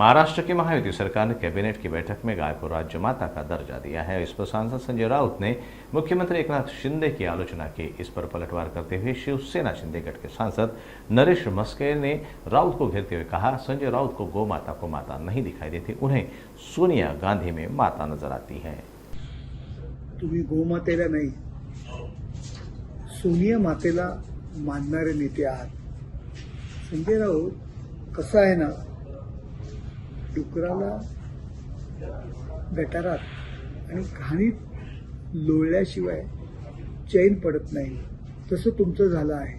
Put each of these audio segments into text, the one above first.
महाराष्ट्र की महायुति सरकार ने कैबिनेट की बैठक में गाय को राज्य माता का दर्जा दिया है। इस पर सांसद संजय राउत ने मुख्यमंत्री एकनाथ शिंदे की आलोचना की। इस पर पलटवार करते हुए शिवसेना शिंदे गढ़ के सांसद नरेश मस्के ने राउत को घेरते हुए कहा, संजय राउत को गौ माता को माता नहीं दिखाई देती, उन्हें सोनिया गांधी में माता नजर आती है। तुम्ही गोमातेला नाही, सोनिया मातेला मानणारे नेते आहात. संजय राऊत कसं आहे ना, डुकराला गटारात आणि घाणीत लोळल्याशिवाय चैन पडत नाही, तसं तुमचं झालं आहे.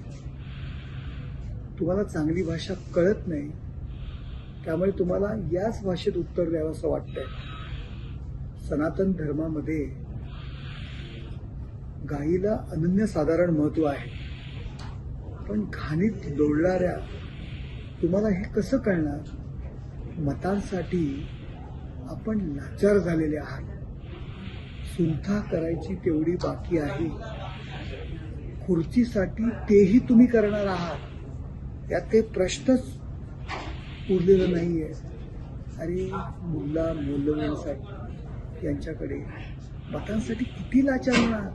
तुम्हाला चांगली भाषा कळत नाही, त्यामुळे तुम्हाला याच भाषेत उत्तर द्यावं असं वाटतंय. सनातन धर्मामध्ये गायीला अनन्यसाधारण महत्व आहे, पण घाणीत लोळणाऱ्या तुम्हाला हे कसं कळणार? मतांसाठी आपण लाचार झालेले आहात. सुंथा करायची तेवढी बाकी आहे. खुर्चीसाठी तेही तुम्ही करणार आहात, यात काही प्रश्नच उरलेला नाहीये. अरे मुल्ला मौलवींसाठी यांच्याकडे मतांसाठी किती लाचार होणार?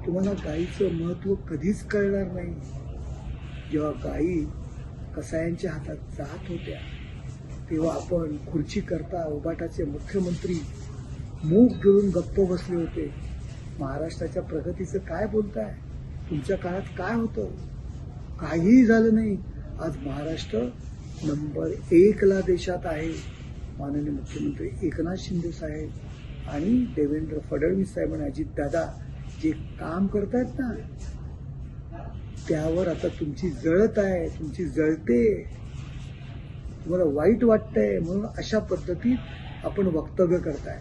तुम्हाला गायीचं महत्व कधीच कळणार नाही. जेव्हा गायी कसायांच्या हातात जात होत्या, तेव्हा आपण खुर्ची करता उबाटाचे मुख्यमंत्री मूग गिळून गप्प बसले होते. महाराष्ट्राच्या प्रगतीचं काय बोलताय? तुमच्या काळात काय होतं? काहीही झालं नाही. आज महाराष्ट्र नंबर 1ला देशात आहे. माननीय मुख्यमंत्री एकनाथ शिंदे साहेब आणि देवेंद्र फडणवीस साहेब आणि अजित दादा जे काम करतायत ना, त्यावर आता तुमची जळत आहे, तुमची जळते. तुम्हाला वाईट वाटतंय म्हणून अशा पद्धतीत आपण वक्तव्य करताय.